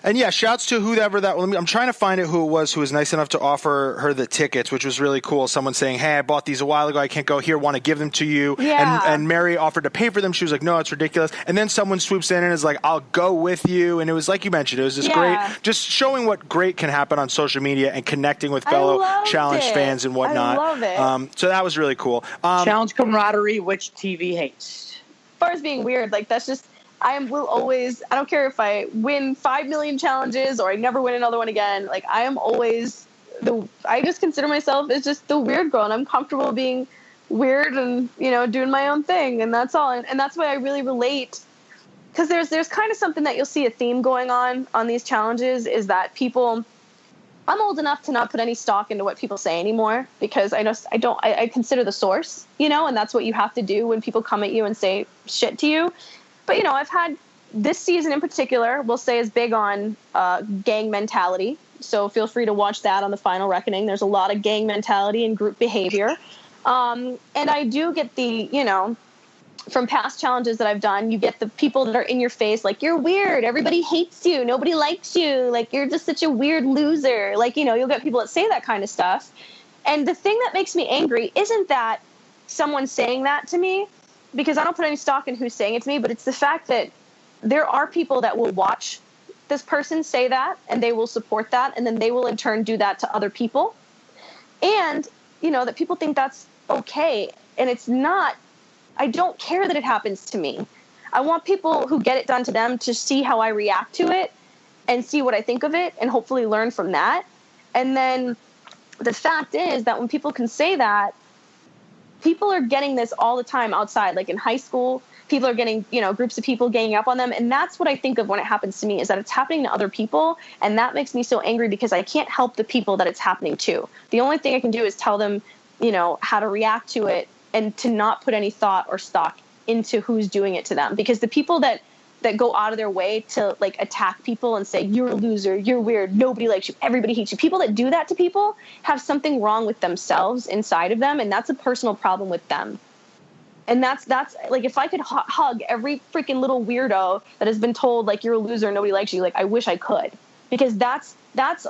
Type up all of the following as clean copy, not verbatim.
And yeah, shouts to whoever that. I'm trying to find it who it was who was nice enough to offer her the tickets, which was really cool. Someone saying, "Hey, I bought these a while ago. I can't go here. Want to give them to you?" Yeah. And Mary offered to pay for them. She was like, "No, it's ridiculous." And then someone swoops in and is like, "I'll go with you." And it was like you mentioned, it was just great, just showing what great can happen on social media and connecting with fellow Challenge fans and whatnot. I love it. So that was really cool. Challenge camaraderie, which TV hates. As far as being weird, like that's just. I don't care if I win 5 million challenges or I never win another one again. Like I am always I just consider myself as just the weird girl, and I'm comfortable being weird and, doing my own thing. And that's all. And that's why I really relate, because there's kind of something that you'll see a theme going on these challenges is that people, I'm old enough to not put any stock into what people say anymore, because I consider the source, and that's what you have to do when people come at you and say shit to you. But, I've had this season in particular, we'll say, is big on gang mentality. So feel free to watch that on the Final Reckoning. There's a lot of gang mentality and group behavior. And I do get from past challenges that I've done, you get the people that are in your face, like, you're weird. Everybody hates you. Nobody likes you. Like, you're just such a weird loser. Like, you'll get people that say that kind of stuff. And the thing that makes me angry isn't that someone's saying that to me, because I don't put any stock in who's saying it to me, but it's the fact that there are people that will watch this person say that, and they will support that, and then they will in turn do that to other people. And, that people think that's okay. And it's not. I don't care that it happens to me. I want people who get it done to them to see how I react to it and see what I think of it and hopefully learn from that. And then the fact is that when people can say that, people are getting this all the time outside, like in high school, people are getting, groups of people ganging up on them. And that's what I think of when it happens to me, is that it's happening to other people. And that makes me so angry because I can't help the people that it's happening to. The only thing I can do is tell them, how to react to it and to not put any thought or stock into who's doing it to them. Because the people that go out of their way to like attack people and say, you're a loser, you're weird, nobody likes you, everybody hates you. People that do that to people have something wrong with themselves inside of them. And that's a personal problem with them. And that's like, if I could hug every freaking little weirdo that has been told, like, you're a loser, nobody likes you, like, I wish I could. Because that's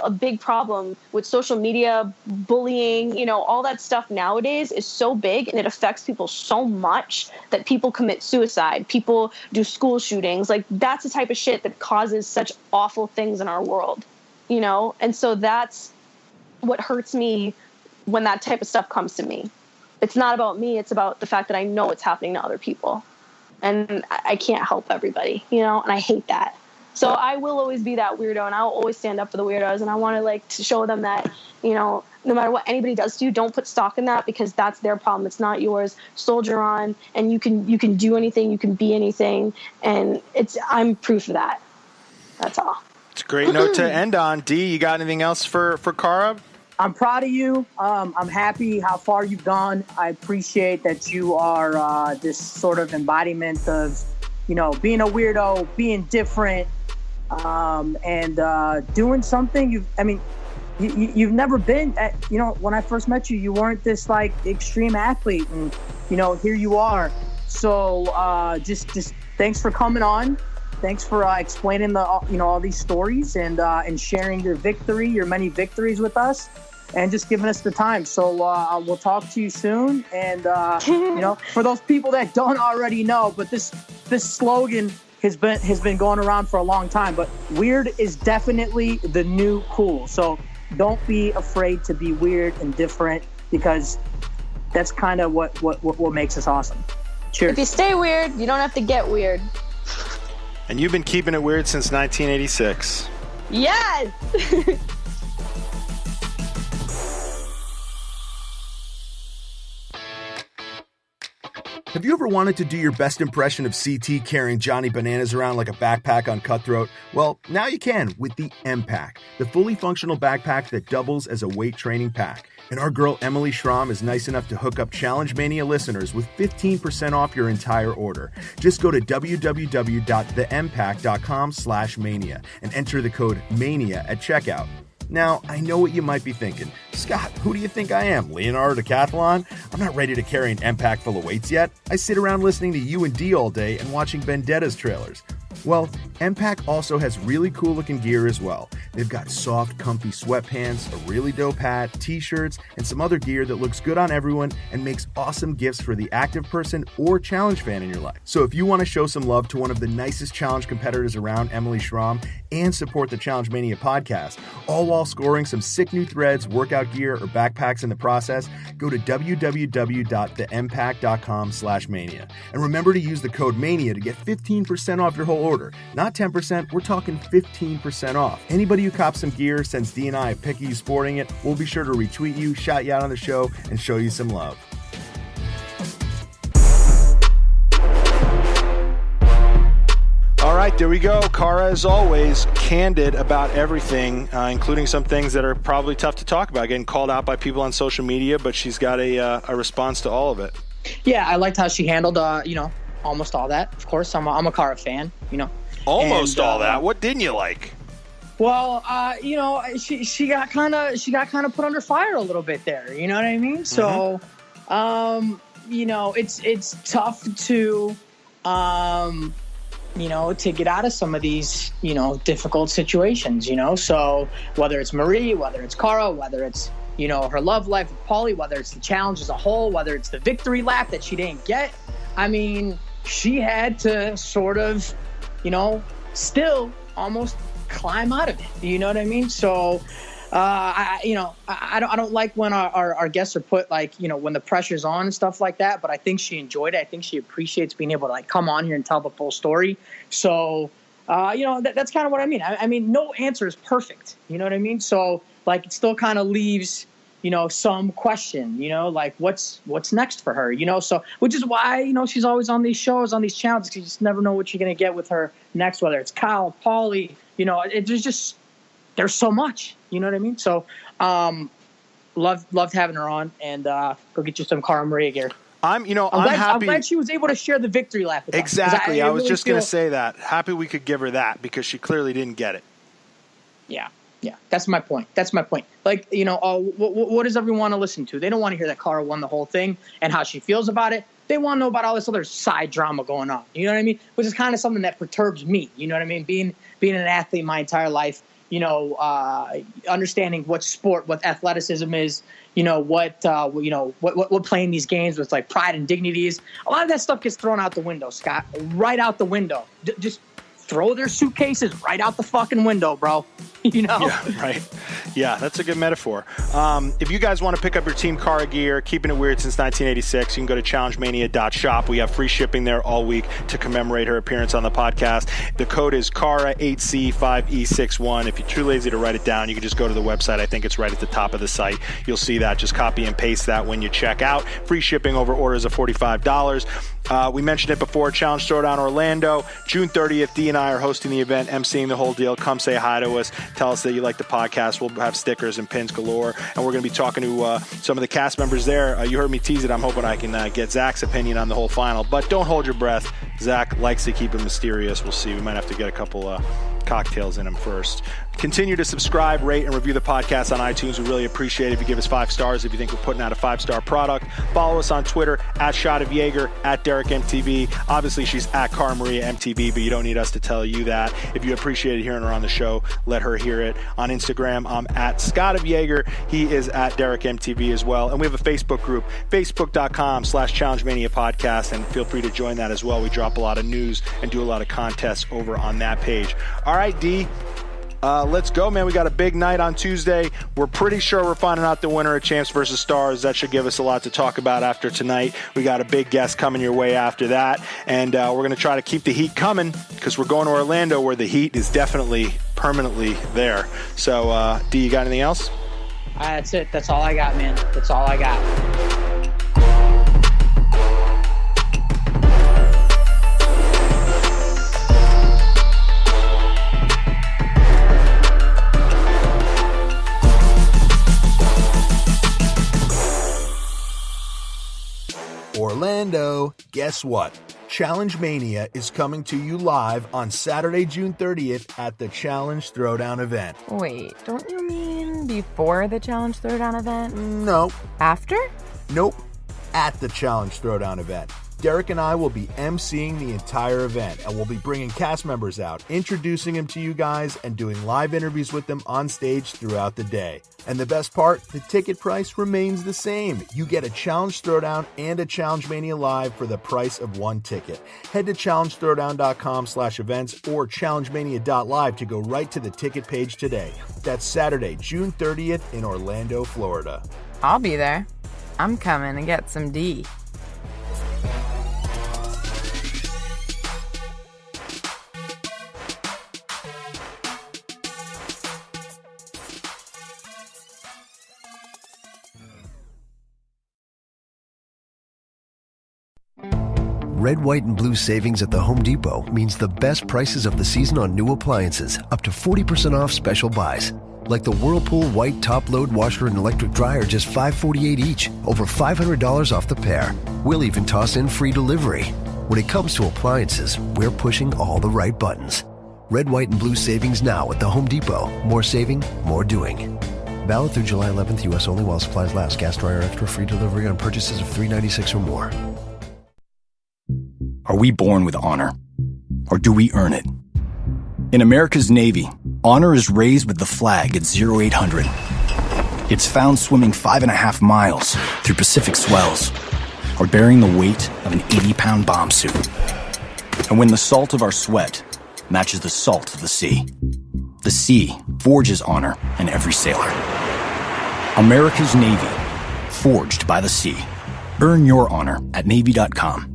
a big problem with social media, bullying, all that stuff nowadays is so big, and it affects people so much that people commit suicide. People do school shootings. Like, that's the type of shit that causes such awful things in our world, And so that's what hurts me when that type of stuff comes to me. It's not about me. It's about the fact that I know it's happening to other people, and I can't help everybody, and I hate that. So I will always be that weirdo, and I'll always stand up for the weirdos. And I want to show them that, no matter what anybody does to you, don't put stock in that, because that's their problem. It's not yours. Soldier on, and you can do anything. You can be anything. And I'm proof of that. That's all. It's a great note to end on. Dee, you got anything else for Cara? I'm proud of you. I'm happy how far you've gone. I appreciate that you are this sort of embodiment of, being a weirdo, being different, and doing something. You've never been at, when I first met you, you weren't this like extreme athlete, and here you are. So just thanks for coming on. Thanks for explaining all these stories and sharing your many victories with us, and just giving us the time. So we'll talk to you soon. And for those people that don't already know, but this slogan has been going around for a long time. But weird is definitely the new cool. So don't be afraid to be weird and different, because that's kind of what makes us awesome. Cheers. If you stay weird, you don't have to get weird. And you've been keeping it weird since 1986. Yes! Have you ever wanted to do your best impression of CT carrying Johnny Bananas around like a backpack on Cutthroat? Well, now you can with the M-Pack, the fully functional backpack that doubles as a weight training pack. And our girl Emily Schramm is nice enough to hook up Challenge Mania listeners with 15% off your entire order. Just go to www.thempack.com/mania and enter the code MANIA at checkout. Now, I know what you might be thinking. Scott, who do you think I am, Leonardo Decathlon? I'm not ready to carry an M-Pack full of weights yet. I sit around listening to you and Dee all day and watching Vendettas trailers. Well, MPAC also has really cool looking gear as well. They've got soft, comfy sweatpants, a really dope hat, t-shirts, and some other gear that looks good on everyone and makes awesome gifts for the active person or challenge fan in your life. So if you want to show some love to one of the nicest challenge competitors around, Emily Schramm, and support the Challenge Mania podcast, all while scoring some sick new threads, workout gear, or backpacks in the process, go to www.thempack.com/mania. And remember to use the code MANIA to get 15% off your whole order. Not 10%, we're talking 15% off. Anybody who cops some gear, sends D and I a pic of you sporting it, we'll be sure to retweet you, shout you out on the show, and show you some love. All right, there we go. Cara, as always, candid about everything, including some things that are probably tough to talk about. Getting called out by people on social media, but she's got a response to all of it. Yeah, I liked how she handled, almost all that. Of course, I'm a Cara fan, Almost all that. What didn't you like? Well, she got kind of put under fire a little bit there. You know what I mean? So, it's tough to, to get out of some of these, difficult situations. So whether it's Marie, whether it's Cara, whether it's her love life with Paulie, whether it's the challenge as a whole, whether it's the victory lap that she didn't get. I mean, she had to sort of, still almost climb out of it. You know what I mean? So, I don't like when our guests are put when the pressure's on and stuff like that, but I think she enjoyed it. I think she appreciates being able to come on here and tell the full story. So, that's kind of what I mean. I mean, no answer is perfect. You know what I mean? So it still kind of leaves, some question, what's next for her, so, which is why, she's always on these shows, on these challenges, because you just never know what you're going to get with her next, whether it's Kyle, Paulie, there's so much, you know what I mean? So, loved having her on, and go get you some Cara Maria gear. I'm happy. I'm glad she was able to share the victory lap with us. Exactly. I was just going to say that. Happy we could give her that because she clearly didn't get it. Yeah. Yeah, that's my point. What does everyone want to listen to? They don't want to hear that Cara won the whole thing and how she feels about it. They want to know about all this other side drama going on. You know what I mean? Which is kind of something that perturbs me. You know what I mean? Being an athlete my entire life, understanding what sport, what athleticism is, what playing these games with pride and dignity is. A lot of that stuff gets thrown out the window, Scott. Right out the window. Just throw their suitcases right out the fucking window, bro. Yeah, right. Yeah, that's a good metaphor. If you guys want to pick up your Team Cara gear, keeping it weird since 1986, you can go to challengemania.shop. We have free shipping there all week to commemorate her appearance on the podcast. The code is Cara8C5E61. If you're too lazy to write it down, you can just go to the website. I think it's right at the top of the site. You'll see that. Just copy and paste that when you check out. Free shipping over orders of $45. We mentioned it before, Challenge Throwdown Orlando, June 30th. D and I are hosting the event, emceeing the whole deal. Come say hi to us. Tell us that you like the podcast. We'll have stickers and pins galore. And we're going to be talking to some of the cast members there. You heard me tease it. I'm hoping I can get Zach's opinion on the whole final. But don't hold your breath. Zach likes to keep it mysterious. We'll see. We might have to get a couple cocktails in him first. Continue to subscribe, rate, and review the podcast on iTunes. We really appreciate it if you give us 5 stars if you think we're putting out a 5-star product. Follow us on Twitter, @ShotOfYager, @DerekMTV. Obviously, she's @Cara Maria MTV, but you don't need us to tell you that. If you appreciated hearing her on the show, let her hear it. On Instagram, I'm @ScottOfYager. He is @DerekMTV as well. And we have a Facebook group, facebook.com/ChallengeMania Podcast, and feel free to join that as well. We drop a lot of news and do a lot of contests over on that page. All right, D. Let's go, man. We got a big night on Tuesday. We're pretty sure we're finding out the winner of Champs vs. Stars. That should give us a lot to talk about after tonight. We got a big guest coming your way after that. And we're going to try to keep the heat coming because we're going to Orlando where the heat is definitely permanently there. So, D, you got anything else? That's it. That's all I got, man. That's all I got. Orlando, guess what? Challenge Mania is coming to you live on Saturday, June 30th at the Challenge Throwdown event. Wait, don't you mean before the Challenge Throwdown event? No. After? Nope. At the Challenge Throwdown event. Derek and I will be emceeing the entire event, and we'll be bringing cast members out, introducing them to you guys, and doing live interviews with them on stage throughout the day. And the best part, the ticket price remains the same. You get a Challenge Throwdown and a Challenge Mania Live for the price of one ticket. Head to challengethrowdown.com/events or challengemania.live to go right to the ticket page today. That's Saturday, June 30th in Orlando, Florida. I'll be there. I'm coming to get some D. Red, white, and blue savings at the Home Depot means the best prices of the season on new appliances, up to 40% off special buys. Like the Whirlpool White Top-Load Washer and Electric Dryer, just $548 each, over $500 off the pair. We'll even toss in free delivery. When it comes to appliances, we're pushing all the right buttons. Red, white, and blue savings now at the Home Depot. More saving, more doing. Valid through July 11th, U.S. only while supplies last. Gas dryer extra free delivery on purchases of $396 or more. Are we born with honor? Or do we earn it? In America's Navy, honor is raised with the flag at 0800. It's found swimming 5.5 miles through Pacific swells, or bearing the weight of an 80-pound bomb suit. And when the salt of our sweat matches the salt of the sea forges honor in every sailor. America's Navy, forged by the sea. Earn your honor at Navy.com.